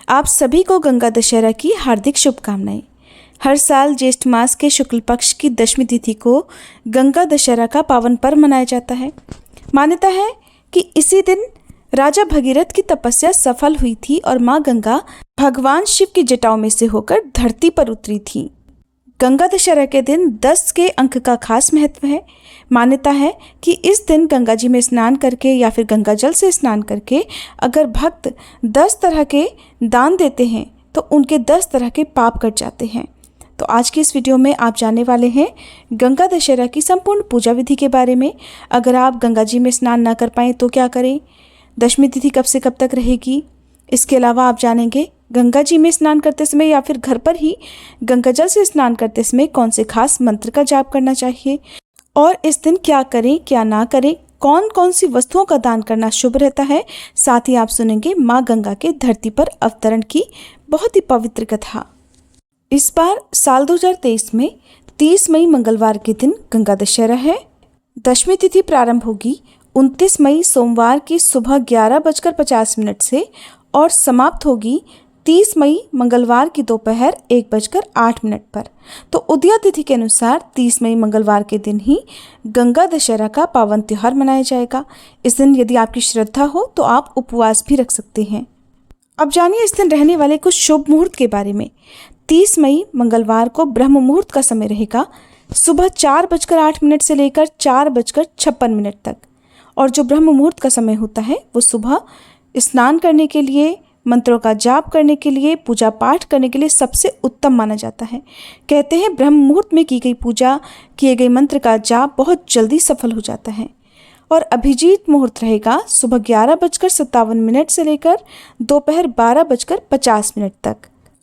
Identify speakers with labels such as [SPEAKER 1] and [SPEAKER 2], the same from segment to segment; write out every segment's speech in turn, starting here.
[SPEAKER 1] आप सभी को गंगा दशहरा की हार्दिक शुभकामनाएं। हर साल ज्येष्ठ मास के शुक्ल पक्ष की दशमी तिथि को गंगा दशहरा का पावन पर्व मनाया जाता है। मान्यता है कि इसी दिन राजा भगीरथ की तपस्या सफल हुई थी और माँ गंगा भगवान शिव की जटाओं में से होकर धरती पर उतरी थी। गंगा दशहरा के दिन 10 के अंक का खास महत्व है। मान्यता है कि इस दिन गंगा जी में स्नान करके या फिर गंगा जल से स्नान करके अगर भक्त 10 तरह के दान देते हैं तो उनके 10 तरह के पाप कट जाते हैं। तो आज की इस वीडियो में आप जानने वाले हैं गंगा दशहरा की संपूर्ण पूजा विधि के बारे में। अगर आप गंगा जी में स्नान न कर पाएँ तो क्या करें, दशमी तिथि कब से कब तक रहेगी। इसके अलावा आप जानेंगे गंगा जी में स्नान करते समय या फिर घर पर ही गंगा जल से स्नान करते समय कौन से खास मंत्र का जाप करना चाहिए और इस दिन क्या करें क्या ना करें, कौन कौन सी वस्तुओं का दान करना शुभ रहता है। साथ ही आप सुनेंगे माँ गंगा के धरती पर अवतरण की बहुत ही पवित्र कथा। इस बार साल 2023 में 30 मई मंगलवार के दिन गंगा दशहरा है। दशमी तिथि प्रारंभ होगी 29 मई सोमवार की सुबह 11:50 से और समाप्त होगी 30 मई मंगलवार की दोपहर 1:08 पर। तो उदया तिथि के अनुसार 30 मई मंगलवार के दिन ही गंगा दशहरा का पावन त्योहार मनाया जाएगा। इस दिन यदि आपकी श्रद्धा हो तो आप उपवास भी रख सकते हैं। अब जानिए इस दिन रहने वाले कुछ शुभ मुहूर्त के बारे में। 30 मई मंगलवार को ब्रह्म मुहूर्त का समय रहेगा सुबह 4:08 से लेकर 4:56 तक। और जो ब्रह्म मुहूर्त का समय होता है वो सुबह स्नान करने के लिए, मंत्रों का जाप करने के लिए, पूजा पाठ करने के लिए सबसे उत्तम माना जाता है। कहते हैं ब्रह्म मुहूर्त में की गई पूजा, किए गए मंत्र का जाप बहुत जल्दी सफल हो जाता है। और अभिजीत मुहूर्त रहेगा सुबह 11:57 से लेकर दोपहर 12:50 तक।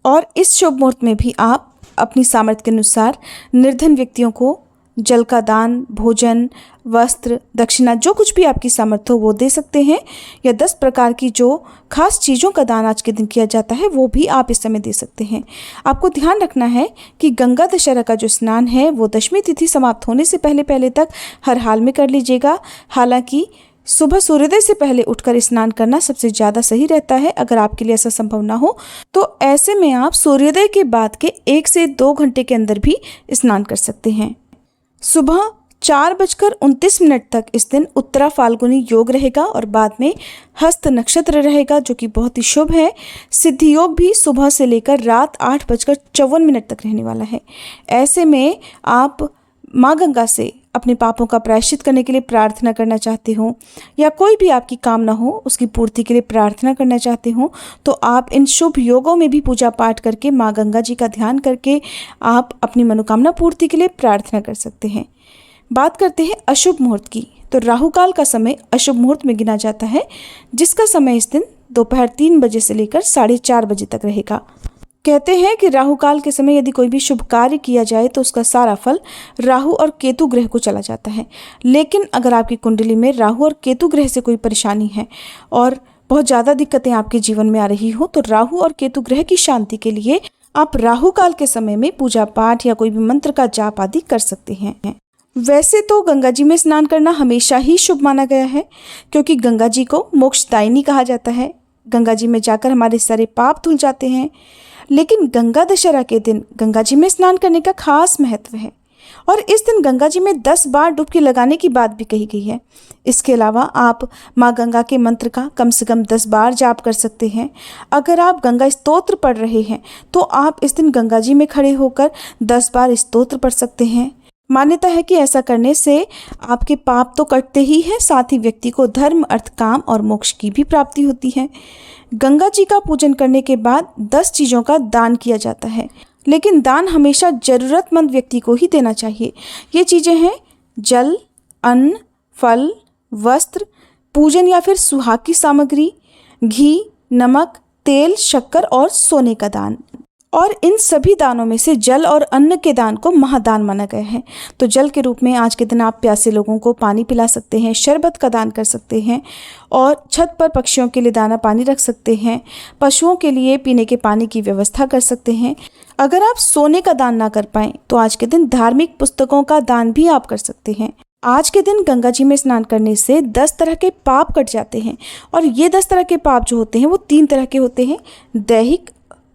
[SPEAKER 1] और इस शुभ मुहूर्त में भी आप अपनी सामर्थ्य के अनुसार निर्धन व्यक्तियों को जल का दान, भोजन, वस्त्र, दक्षिणा, जो कुछ भी आपकी सामर्थ्य हो वो दे सकते हैं। या 10 प्रकार की जो खास चीज़ों का दान आज के दिन किया जाता है वो भी आप इस समय दे सकते हैं। आपको ध्यान रखना है कि गंगा दशहरा का जो स्नान है वो दशमी तिथि समाप्त होने से पहले तक हर हाल में कर लीजिएगा। हालांकि सुबह सूर्योदय से पहले उठकर स्नान करना सबसे ज़्यादा सही रहता है। अगर आपके लिए ऐसा संभव ना हो तो ऐसे में आप सूर्योदय के बाद के 1 से 2 घंटे के अंदर भी स्नान कर सकते हैं। सुबह 4:29 तक इस दिन उत्तरा फाल्गुनी योग रहेगा और बाद में हस्त नक्षत्र रहेगा जो कि बहुत ही शुभ है। सिद्धि योग भी सुबह से लेकर रात 8:54 तक रहने वाला है। ऐसे में आप माँ गंगा से अपने पापों का प्रायश्चित करने के लिए प्रार्थना करना चाहते हो या कोई भी आपकी कामना हो उसकी पूर्ति के लिए प्रार्थना करना चाहते हो तो आप इन शुभ योगों में भी पूजा पाठ करके माँ गंगा जी का ध्यान करके आप अपनी मनोकामना पूर्ति के लिए प्रार्थना कर सकते हैं। बात करते हैं अशुभ मुहूर्त की। तो राहु काल का समय अशुभ मुहूर्त में गिना जाता है, जिसका समय इस दिन दोपहर 3 बजे से लेकर 4:30 बजे तक रहेगा। कहते हैं कि राहु काल के समय यदि कोई भी शुभ कार्य किया जाए तो उसका सारा फल राहु और केतु ग्रह को चला जाता है। लेकिन अगर आपकी कुंडली में राहु और केतु ग्रह से कोई परेशानी है और बहुत ज़्यादा दिक्कतें आपके जीवन में आ रही हो तो राहु और केतु ग्रह की शांति के लिए आप राहु काल के समय में पूजा पाठ या कोई भी मंत्र का जाप आदि कर सकते हैं। वैसे तो गंगा जी में स्नान करना हमेशा ही शुभ माना गया है क्योंकि गंगा जी को मोक्षदायिनी कहा जाता है। गंगा जी में जाकर हमारे सारे पाप धुल जाते हैं। लेकिन गंगा दशहरा के दिन गंगा जी में स्नान करने का खास महत्व है और इस दिन गंगा जी में 10 बार डुबकी लगाने की बात भी कही गई है। इसके अलावा आप माँ गंगा के मंत्र का कम से कम 10 बार जाप कर सकते हैं। अगर आप गंगा स्तोत्र पढ़ रहे हैं तो आप इस दिन गंगा जी में खड़े होकर 10 बार स्तोत्र पढ़ सकते हैं। मान्यता है कि ऐसा करने से आपके पाप तो कटते ही हैं, साथ ही व्यक्ति को धर्म, अर्थ, काम और मोक्ष की भी प्राप्ति होती है। गंगा जी का पूजन करने के बाद 10 चीज़ों का दान किया जाता है, लेकिन दान हमेशा जरूरतमंद व्यक्ति को ही देना चाहिए। ये चीज़ें हैं जल, अन्न, फल, वस्त्र, पूजन या फिर सुहाग की सामग्री, घी, नमक, तेल, शक्कर और सोने का दान। और इन सभी दानों में से जल और अन्न के दान को महादान माना गया है। तो जल के रूप में आज के दिन आप प्यासे लोगों को पानी पिला सकते हैं, शरबत का दान कर सकते हैं और छत पर पक्षियों के लिए दाना पानी रख सकते हैं, पशुओं के लिए पीने के पानी की व्यवस्था कर सकते हैं। अगर आप सोने का दान ना कर पाएँ तो आज के दिन धार्मिक पुस्तकों का दान भी आप कर सकते हैं। आज के दिन गंगा जी में स्नान करने से 10 तरह के पाप कट जाते हैं। और ये 10 तरह के पाप जो होते हैं वो 3 तरह के होते हैं, दैहिक,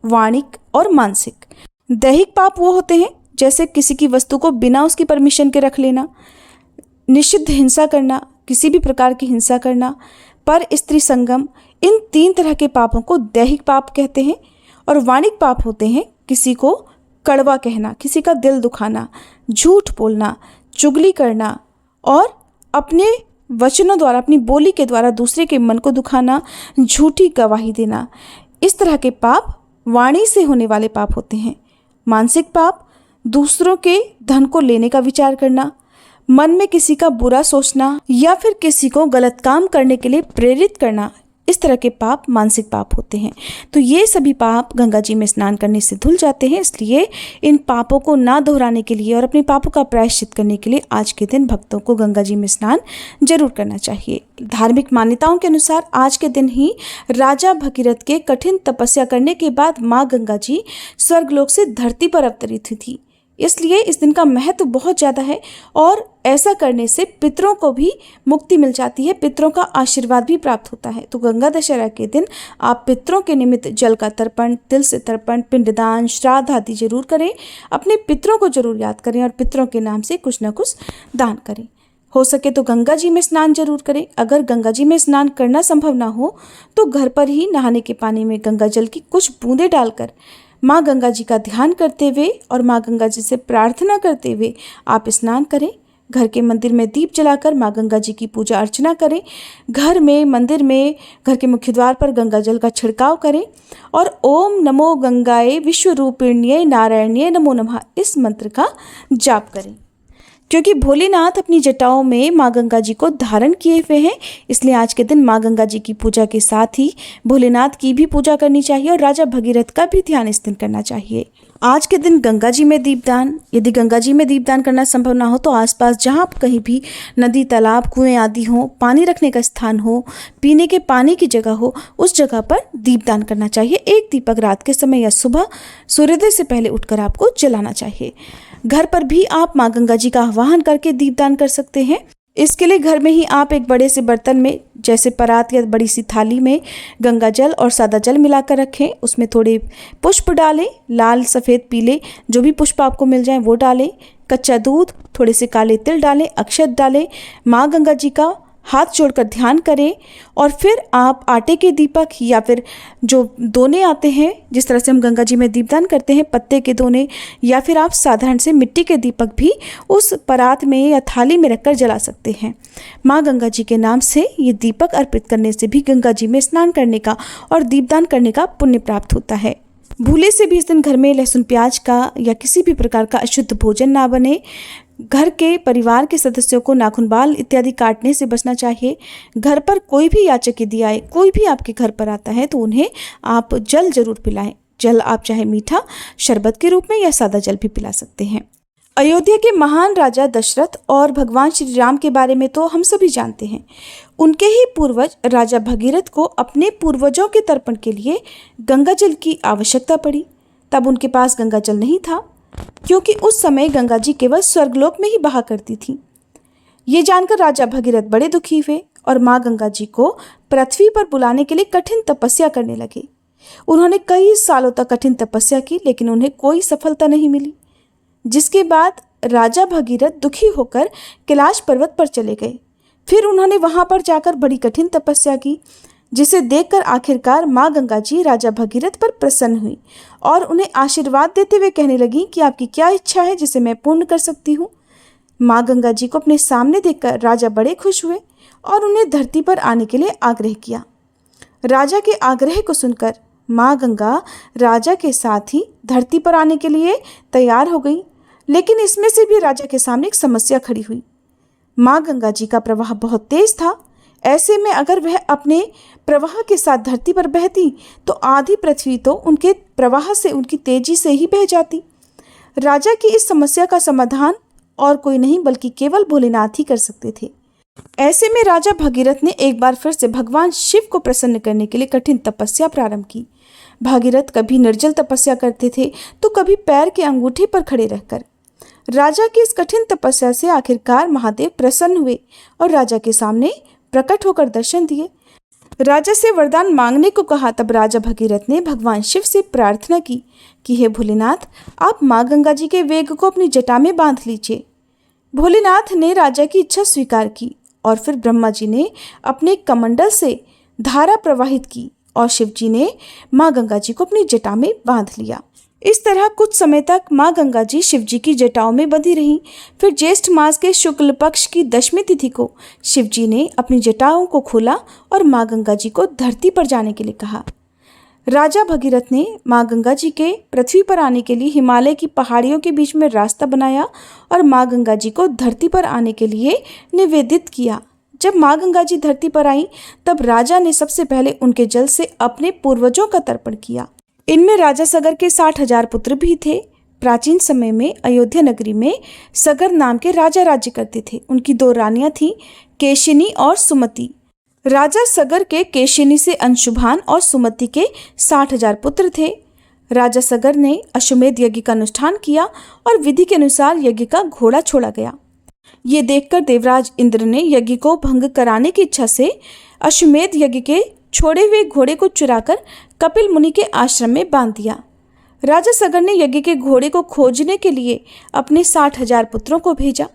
[SPEAKER 1] वाणिक और मानसिक। दैहिक पाप वो होते हैं जैसे किसी की वस्तु को बिना उसकी परमिशन के रख लेना, निषिद्ध हिंसा करना, किसी भी प्रकार की हिंसा करना, पर स्त्री संगम। इन 3 तरह के पापों को दैहिक पाप कहते हैं। और वाणिक पाप होते हैं किसी को कड़वा कहना, किसी का दिल दुखाना, झूठ बोलना, चुगली करना और अपने वचनों द्वारा, अपनी बोली के द्वारा दूसरे के मन को दुखाना, झूठी गवाही देना। इस तरह के पाप वाणी से होने वाले पाप होते हैं। मानसिक पाप दूसरों के धन को लेने का विचार करना, मन में किसी का बुरा सोचना या फिर किसी को गलत काम करने के लिए प्रेरित करना, इस तरह के पाप मानसिक पाप होते हैं। तो ये सभी पाप गंगा जी में स्नान करने से धुल जाते हैं। इसलिए इन पापों को ना दोहराने के लिए और अपने पापों का प्रायश्चित करने के लिए आज के दिन भक्तों को गंगा जी में स्नान जरूर करना चाहिए। धार्मिक मान्यताओं के अनुसार आज के दिन ही राजा भगीरथ के कठिन तपस्या करने के बाद माँ गंगा जी स्वर्गलोक से धरती पर अवतरित हुई थी। इसलिए इस दिन का महत्व बहुत ज़्यादा है और ऐसा करने से पितरों को भी मुक्ति मिल जाती है, पितरों का आशीर्वाद भी प्राप्त होता है। तो गंगा दशहरा के दिन आप पितरों के निमित्त जल का तर्पण, तिल से तर्पण, पिंडदान, श्राद्ध आदि जरूर करें। अपने पितरों को जरूर याद करें और पितरों के नाम से कुछ न कुछ दान करें। हो सके तो गंगा जी में स्नान जरूर करें। अगर गंगा जी में स्नान करना संभव ना हो तो घर पर ही नहाने के पानी में गंगा जल की कुछ बूंदें डालकर माँ गंगा जी का ध्यान करते हुए और माँ गंगा जी से प्रार्थना करते हुए आप स्नान करें। घर के मंदिर में दीप जलाकर माँ गंगा जी की पूजा अर्चना करें। घर में, मंदिर में, घर के मुख्य द्वार पर गंगा जल का छिड़काव करें और ओम नमो गंगाए विश्वरूपिण्ये नारायण्ये नमो नमः इस मंत्र का जाप करें। क्योंकि भोलेनाथ अपनी जटाओं में माँ गंगा जी को धारण किए हुए हैं, इसलिए आज के दिन माँ गंगा जी की पूजा के साथ ही भोलेनाथ की भी पूजा करनी चाहिए और राजा भगीरथ का भी ध्यान इस दिन करना चाहिए। आज के दिन गंगा जी में दीपदान, यदि गंगा जी में दीपदान करना संभव ना हो तो आसपास जहाँ कहीं भी नदी, तालाब, कुएं आदि हो, पानी रखने का स्थान हो, पीने के पानी की जगह हो, उस जगह पर दीपदान करना चाहिए। एक दीपक रात के समय या सुबह सूर्योदय से पहले उठकर आपको जलाना चाहिए। घर पर भी आप माँ गंगा जी का आह्वान करके दीपदान कर सकते हैं। इसके लिए घर में ही आप एक बड़े से बर्तन में, जैसे परात या बड़ी सी थाली में गंगा जल और सादा जल मिलाकर रखें। उसमें थोड़े पुष्प डालें, लाल, सफ़ेद, पीले जो भी पुष्प आपको मिल जाए वो डालें। कच्चा दूध, थोड़े से काले तिल डालें, अक्षत डालें, माँ गंगा जी का हाथ जोड़कर ध्यान करें और फिर आप आटे के दीपक या फिर जो दोने आते हैं, जिस तरह से हम गंगा जी में दीपदान करते हैं, पत्ते के दोने, या फिर आप साधारण से मिट्टी के दीपक भी उस परात में या थाली में रखकर जला सकते हैं। माँ गंगा जी के नाम से ये दीपक अर्पित करने से भी गंगा जी में स्नान करने का और दीपदान करने का पुण्य प्राप्त होता है। भूले से भी इस दिन घर में लहसुन, प्याज का या किसी भी प्रकार का अशुद्ध भोजन ना बने। घर के परिवार के सदस्यों को नाखून, बाल इत्यादि काटने से बचना चाहिए। घर पर कोई भी याचक यदि आए, कोई भी आपके घर पर आता है तो उन्हें आप जल जरूर पिलाएं। जल आप चाहे मीठा शरबत के रूप में या सादा जल भी पिला सकते हैं। अयोध्या के महान राजा दशरथ और भगवान श्री राम के बारे में तो हम सभी जानते हैं। उनके ही पूर्वज राजा भगीरथ को अपने पूर्वजों के तर्पण के लिए गंगा जल की आवश्यकता पड़ी। तब उनके पास गंगा जल नहीं था, क्योंकि उस समय गंगा जी केवल स्वर्गलोक में ही बहा करती थी। ये जानकर राजा भगीरथ बड़े दुखी हुए और माँ गंगा जी को पृथ्वी पर बुलाने के लिए कठिन तपस्या करने लगे। उन्होंने कई सालों तक कठिन तपस्या की, लेकिन उन्हें कोई सफलता नहीं मिली। जिसके बाद राजा भगीरथ दुखी होकर कैलाश पर्वत पर चले गए। फिर उन्होंने वहां पर जाकर बड़ी कठिन तपस्या की, जिसे देखकर आखिरकार माँ गंगा जी राजा भगीरथ पर प्रसन्न हुई और उन्हें आशीर्वाद देते हुए कहने लगी कि आपकी क्या इच्छा है जिसे मैं पूर्ण कर सकती हूँ। माँ गंगा जी को अपने सामने देखकर राजा बड़े खुश हुए और उन्हें धरती पर आने के लिए आग्रह किया। राजा के आग्रह को सुनकर माँ गंगा राजा के साथ ही धरती पर आने के लिए तैयार हो गई, लेकिन इसमें से भी राजा के सामने एक समस्या खड़ी हुई। माँ गंगा जी का प्रवाह बहुत तेज था। ऐसे में अगर वह अपने प्रवाह के साथ धरती पर बहती तो आधी पृथ्वी तो उनके प्रवाह से, उनकी तेजी से ही बह जाती। राजा की इस समस्या का समाधान और कोई नहीं बल्कि केवल भोलेनाथ ही कर सकते थे। ऐसे में राजा भगीरथ ने एक बार फिर से भगवान शिव को प्रसन्न करने के लिए कठिन तपस्या प्रारंभ की। भागीरथ कभी निर्जल तपस्या करते थे तो कभी पैर के अंगूठे पर खड़े रहकर। राजा की इस कठिन तपस्या से आखिरकार महादेव प्रसन्न हुए और राजा के सामने प्रकट होकर दर्शन दिए। राजा से वरदान मांगने को कहा। तब राजा भगीरथ ने भगवान शिव से प्रार्थना की कि हे भोलेनाथ, आप माँ गंगा जी के वेग को अपनी जटा में बांध लीजिए। भोलेनाथ ने राजा की इच्छा स्वीकार की और फिर ब्रह्मा जी ने अपने कमंडल से धारा प्रवाहित की और शिव जी ने माँ गंगा जी को अपनी जटा में बांध लिया। इस तरह कुछ समय तक माँ गंगा जी शिव जी की जटाओं में बंधी रहीं। फिर ज्येष्ठ मास के शुक्ल पक्ष की दशमी तिथि को शिव जी ने अपनी जटाओं को खोला और माँ गंगा जी को धरती पर जाने के लिए कहा। राजा भगीरथ ने माँ गंगा जी के पृथ्वी पर आने के लिए हिमालय की पहाड़ियों के बीच में रास्ता बनाया और माँ गंगा जी को धरती पर आने के लिए निवेदित किया। जब माँ गंगा जी धरती पर आई तब राजा ने सबसे पहले उनके जल से अपने पूर्वजों का तर्पण किया। इनमें राजा सगर के 60,000 पुत्र भी थे। प्राचीन समय में अयोध्या नगरी में सगर नाम के राजा राज्य करते थे। उनकी 2 रानियां थीं, केशिनी और सुमति। राजा सगर के केशिनी से अंशुभान और सुमति के 60,000 पुत्र थे। राजा सगर ने अश्वमेध यज्ञ का अनुष्ठान किया और विधि के अनुसार यज्ञ का घोड़ा छोड़ा गया। ये देखकर देवराज इंद्र ने यज्ञ को भंग कराने की इच्छा से अश्वमेध यज्ञ के छोड़े हुए घोड़े को चुराकर कपिल मुनि के आश्रम में बांध दिया। राजा सगर ने यज्ञ के घोड़े को खोजने के लिए अपने 60,000 पुत्रों को भेजा।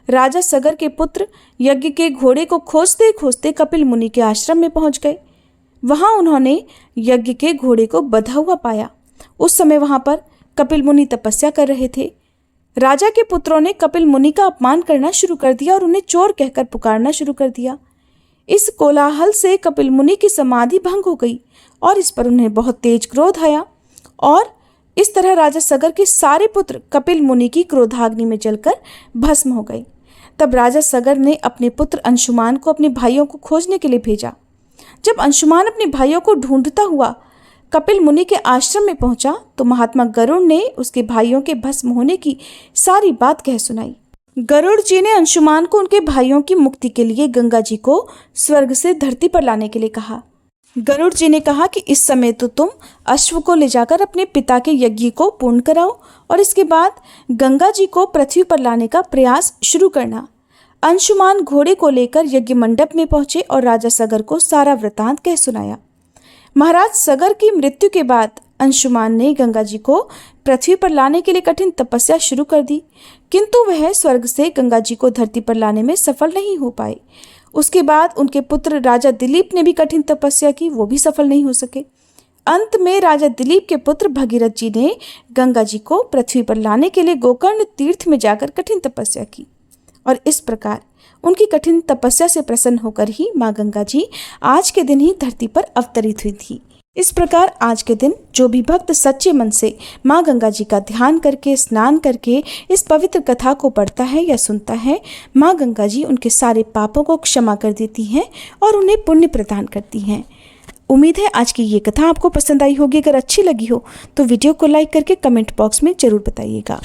[SPEAKER 1] राजा सगर के पुत्र यज्ञ के घोड़े को खोजते खोजते कपिल मुनि के आश्रम में पहुंच गए। वहां उन्होंने यज्ञ के घोड़े को बंधा हुआ पाया। उस समय वहां पर कपिल मुनि तपस्या कर रहे थे। राजा के पुत्रों ने कपिल मुनि का अपमान करना शुरू कर दिया और उन्हें चोर कहकर पुकारना शुरू कर दिया। इस कोलाहल से कपिल मुनि की समाधि भंग हो गई और इस पर उन्हें बहुत तेज क्रोध आया और इस तरह राजा सगर के सारे पुत्र कपिल मुनि की क्रोधाग्नि में जलकर भस्म हो गए। तब राजा सगर ने अपने पुत्र अंशुमान को अपने भाइयों को खोजने के लिए भेजा। जब अंशुमान अपने भाइयों को ढूंढता हुआ कपिल मुनि के आश्रम में पहुंचा तो महात्मा गरुड़ ने उसके भाइयों के भस्म होने की सारी बात कह सुनाई। गरुड़ जी ने अंशुमान को उनके भाइयों की मुक्ति के लिए गंगा जी को स्वर्ग से धरती पर लाने के लिए कहा। गरुड़ जी ने कहा कि इस समय तो तुम अश्व को ले जाकर अपने पिता के यज्ञ को पूर्ण कराओ और इसके बाद गंगा जी को पृथ्वी पर लाने का प्रयास शुरू करना। अंशुमान घोड़े को लेकर यज्ञ मंडप में पहुंचे और राजा सगर को सारा वृतांत कह सुनाया। महाराज सगर की मृत्यु के बाद अंशुमान ने गंगा जी को पृथ्वी पर लाने के लिए कठिन तपस्या शुरू कर दी, किंतु वह स्वर्ग से गंगा जी को धरती पर लाने में सफल नहीं हो पाए। उसके बाद उनके पुत्र राजा दिलीप ने भी कठिन तपस्या की, वो भी सफल नहीं हो सके। अंत में राजा दिलीप के पुत्र भगीरथ जी ने गंगा जी को पृथ्वी पर लाने के लिए गोकर्ण तीर्थ में जाकर कठिन तपस्या की और इस प्रकार उनकी कठिन तपस्या से प्रसन्न होकर ही माँ गंगा जी आज के दिन ही धरती पर अवतरित हुई थी। इस प्रकार आज के दिन जो भी भक्त सच्चे मन से माँ गंगा जी का ध्यान करके स्नान करके इस पवित्र कथा को पढ़ता है या सुनता है, माँ गंगा जी उनके सारे पापों को क्षमा कर देती हैं और उन्हें पुण्य प्रदान करती हैं। उम्मीद है आज की ये कथा आपको पसंद आई होगी। अगर अच्छी लगी हो तो वीडियो को लाइक करके कमेंट बॉक्स में ज़रूर बताइएगा।